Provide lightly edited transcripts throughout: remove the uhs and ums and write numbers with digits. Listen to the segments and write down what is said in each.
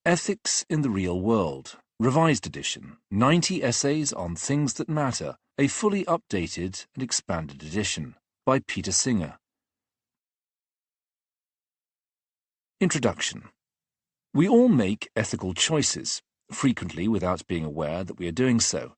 Ethics in the Real World, Revised Edition, 90 Essays on Things That Matter, a fully updated and expanded edition, by Peter Singer. Introduction. We all make ethical choices, frequently without being aware that we are doing so.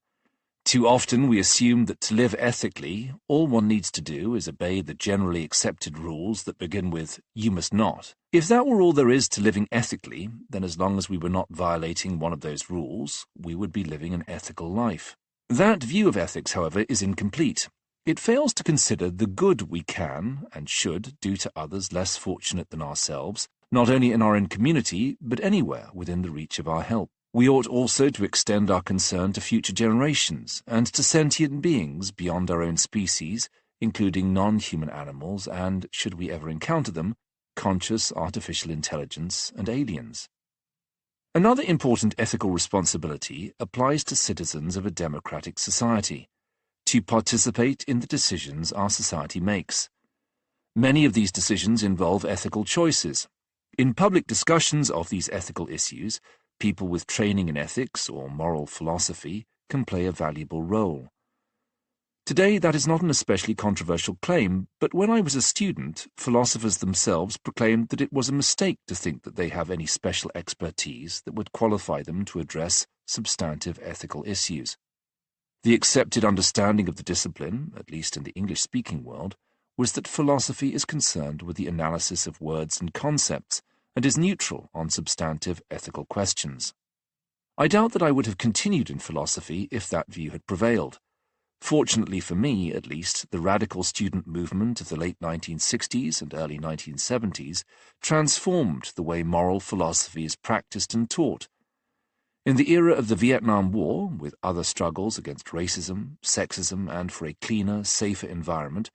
Too often we assume that to live ethically, all one needs to do is obey the generally accepted rules that begin with, "You must not." If that were all there is to living ethically, then as long as we were not violating one of those rules, we would be living an ethical life. That view of ethics, however, is incomplete. It fails to consider the good we can and should do to others less fortunate than ourselves, not only in our own community, but anywhere within the reach of our help. We ought also to extend our concern to future generations and to sentient beings beyond our own species, including non-human animals and, should we ever encounter them, conscious artificial intelligence and aliens. Another important ethical responsibility applies to citizens of a democratic society: to participate in the decisions our society makes. Many of these decisions involve ethical choices. In public discussions of these ethical issues, people with training in ethics or moral philosophy can play a valuable role. Today, that is not an especially controversial claim, but when I was a student, philosophers themselves proclaimed that it was a mistake to think that they have any special expertise that would qualify them to address substantive ethical issues. The accepted understanding of the discipline, at least in the English-speaking world, was that philosophy is concerned with the analysis of words and concepts, and is neutral on substantive ethical questions. I doubt that I would have continued in philosophy if that view had prevailed. Fortunately for me, at least, the radical student movement of the late 1960s and early 1970s transformed the way moral philosophy is practiced and taught. In the era of the Vietnam War, with other struggles against racism, sexism, and for a cleaner, safer environment,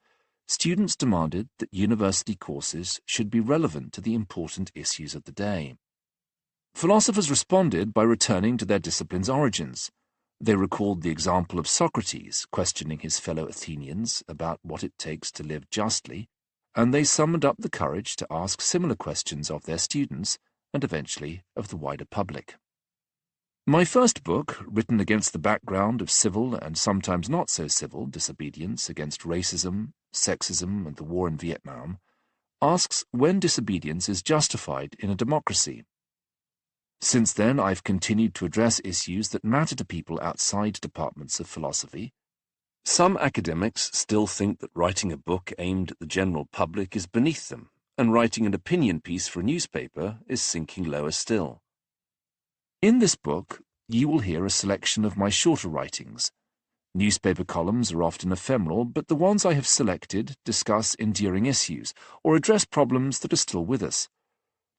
students demanded that university courses should be relevant to the important issues of the day. Philosophers responded by returning to their discipline's origins. They recalled the example of Socrates questioning his fellow Athenians about what it takes to live justly, and they summoned up the courage to ask similar questions of their students and eventually of the wider public. My first book, written against the background of civil and sometimes not so civil disobedience against racism, sexism, and the war in Vietnam, asks when disobedience is justified in a democracy. Since then, I've continued to address issues that matter to people outside departments of philosophy. Some academics still think that writing a book aimed at the general public is beneath them, and writing an opinion piece for a newspaper is sinking lower still. In this book, you will hear a selection of my shorter writings. Newspaper columns are often ephemeral, but the ones I have selected discuss enduring issues or address problems that are still with us.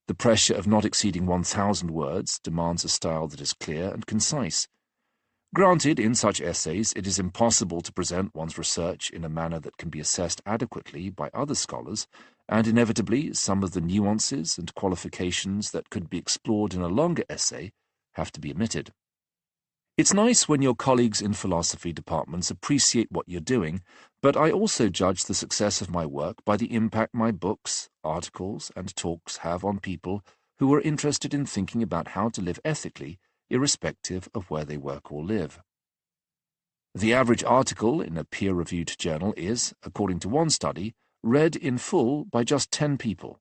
The pressure of not exceeding 1,000 words demands a style that is clear and concise. Granted, in such essays, it is impossible to present one's research in a manner that can be assessed adequately by other scholars, and inevitably some of the nuances and qualifications that could be explored in a longer essay have to be omitted. It's nice when your colleagues in philosophy departments appreciate what you're doing, but I also judge the success of my work by the impact my books, articles, and talks have on people who are interested in thinking about how to live ethically, irrespective of where they work or live. The average article in a peer-reviewed journal is, according to one study, read in full by just 10 people.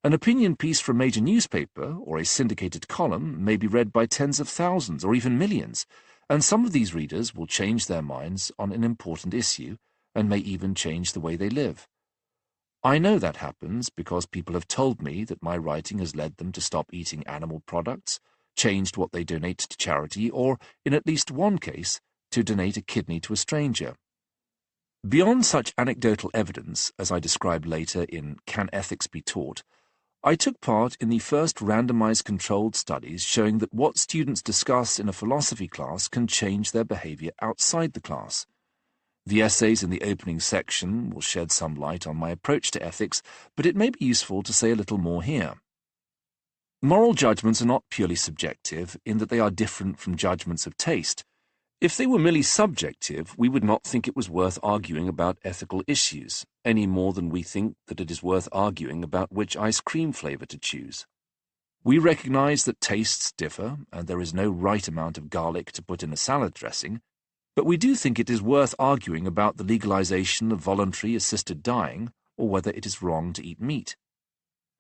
An opinion piece for a major newspaper or a syndicated column may be read by tens of thousands or even millions, and some of these readers will change their minds on an important issue and may even change the way they live. I know that happens because people have told me that my writing has led them to stop eating animal products, changed what they donate to charity, or, in at least one case, to donate a kidney to a stranger. Beyond such anecdotal evidence, as I describe later in Can Ethics Be Taught, I took part in the first randomized controlled studies showing that what students discuss in a philosophy class can change their behavior outside the class. The essays in the opening section will shed some light on my approach to ethics, but it may be useful to say a little more here. Moral judgments are not purely subjective in that they are different from judgments of taste. If they were merely subjective, we would not think it was worth arguing about ethical issues, any more than we think that it is worth arguing about which ice cream flavor to choose. We recognize that tastes differ, and there is no right amount of garlic to put in a salad dressing, but we do think it is worth arguing about the legalization of voluntary assisted dying, or whether it is wrong to eat meat.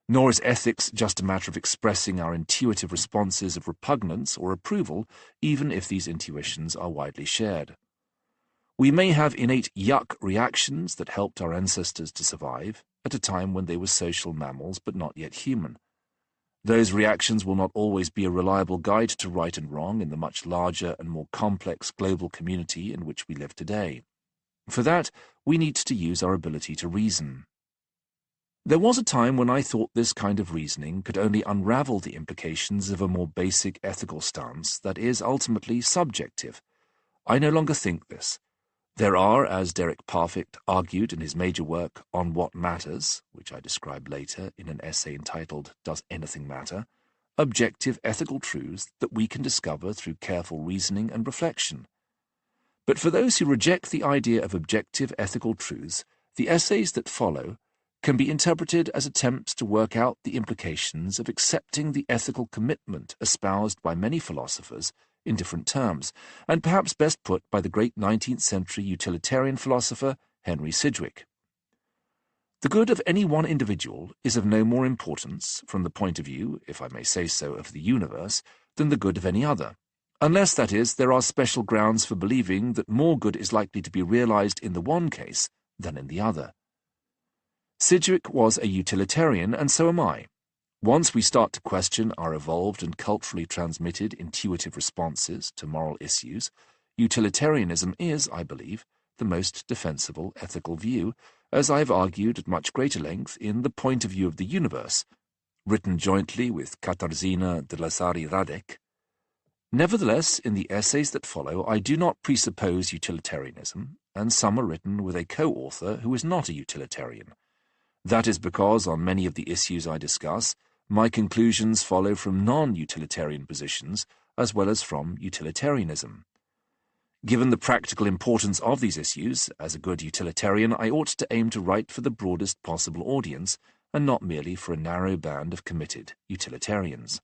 Nor is ethics just a matter of expressing our intuitive responses of repugnance or approval, even if these intuitions are widely shared. We may have innate yuck reactions that helped our ancestors to survive, at a time when they were social mammals but not yet human. Those reactions will not always be a reliable guide to right and wrong in the much larger and more complex global community in which we live today. For that, we need to use our ability to reason. There was a time when I thought this kind of reasoning could only unravel the implications of a more basic ethical stance that is ultimately subjective. I no longer think this. There are, as Derek Parfit argued in his major work On What Matters, which I describe later in an essay entitled Does Anything Matter?, objective ethical truths that we can discover through careful reasoning and reflection. But for those who reject the idea of objective ethical truths, the essays that follow can be interpreted as attempts to work out the implications of accepting the ethical commitment espoused by many philosophers in different terms, and perhaps best put by the great 19th century utilitarian philosopher Henry Sidgwick. The good of any one individual is of no more importance, from the point of view, if I may say so, of the universe, than the good of any other, unless, that is, there are special grounds for believing that more good is likely to be realized in the one case than in the other. Sidgwick was a utilitarian, and so am I. Once we start to question our evolved and culturally transmitted intuitive responses to moral issues, utilitarianism is, I believe, the most defensible ethical view, as I have argued at much greater length in The Point of View of the Universe, written jointly with Katarzyna de Lazari-Radek. Nevertheless, in the essays that follow, I do not presuppose utilitarianism, and some are written with a co-author who is not a utilitarian. That is because, on many of the issues I discuss, my conclusions follow from non-utilitarian positions as well as from utilitarianism. Given the practical importance of these issues, as a good utilitarian, I ought to aim to write for the broadest possible audience, and not merely for a narrow band of committed utilitarians.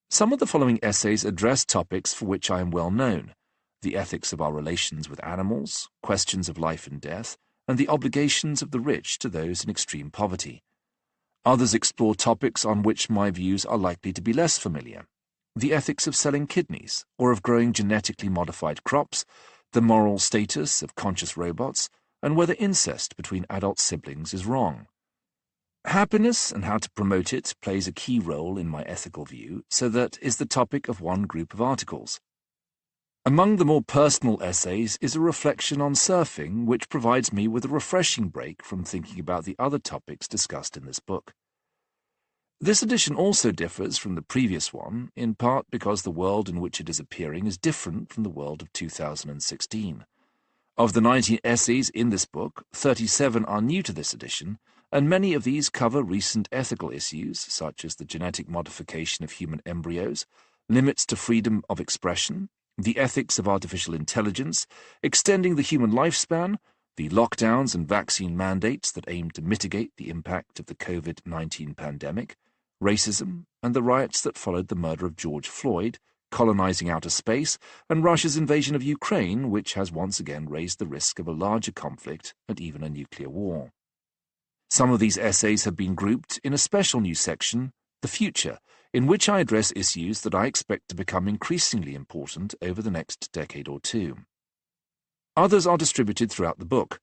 Some of the following essays address topics for which I am well known: the ethics of our relations with animals, questions of life and death, and the obligations of the rich to those in extreme poverty. Others explore topics on which my views are likely to be less familiar: the ethics of selling kidneys, or of growing genetically modified crops, the moral status of conscious robots, and whether incest between adult siblings is wrong. Happiness and how to promote it plays a key role in my ethical view, so that is the topic of one group of articles. Among the more personal essays is a reflection on surfing, which provides me with a refreshing break from thinking about the other topics discussed in this book. This edition also differs from the previous one, in part because the world in which it is appearing is different from the world of 2016. Of the 19 essays in this book, 37 are new to this edition, and many of these cover recent ethical issues, such as the genetic modification of human embryos, limits to freedom of expression, the ethics of artificial intelligence, extending the human lifespan, the lockdowns and vaccine mandates that aim to mitigate the impact of the COVID-19 pandemic, racism, and the riots that followed the murder of George Floyd, colonizing outer space, and Russia's invasion of Ukraine, which has once again raised the risk of a larger conflict and even a nuclear war. Some of these essays have been grouped in a special new section, The Future, in which I address issues that I expect to become increasingly important over the next decade or two. Others are distributed throughout the book.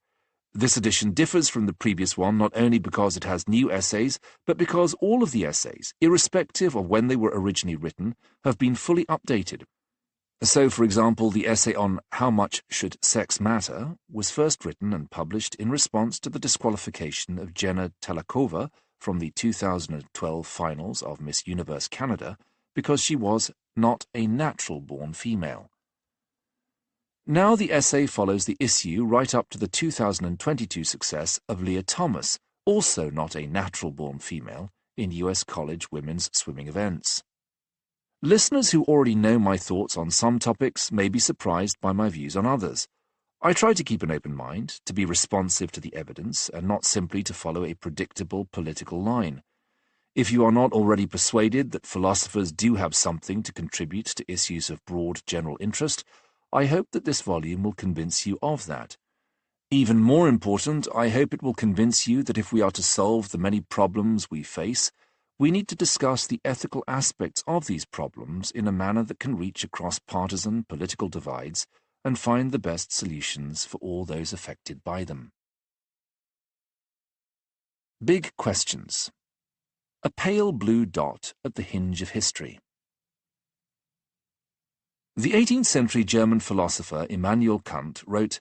This edition differs from the previous one not only because it has new essays, but because all of the essays, irrespective of when they were originally written, have been fully updated. So, for example, the essay on How Much Should Sex Matter was first written and published in response to the disqualification of Jenna Talakova from the 2012 finals of Miss Universe Canada because she was not a natural-born female. Now the essay follows the issue right up to the 2022 success of Leah Thomas, also not a natural-born female, in US college women's swimming events. Listeners who already know my thoughts on some topics may be surprised by my views on others. I try to keep an open mind, to be responsive to the evidence, and not simply to follow a predictable political line. If you are not already persuaded that philosophers do have something to contribute to issues of broad general interest, I hope that this volume will convince you of that. Even more important, I hope it will convince you that if we are to solve the many problems we face, we need to discuss the ethical aspects of these problems in a manner that can reach across partisan political divides and find the best solutions for all those affected by them. Big questions. A pale blue dot at the hinge of history. The 18th century German philosopher Immanuel Kant wrote,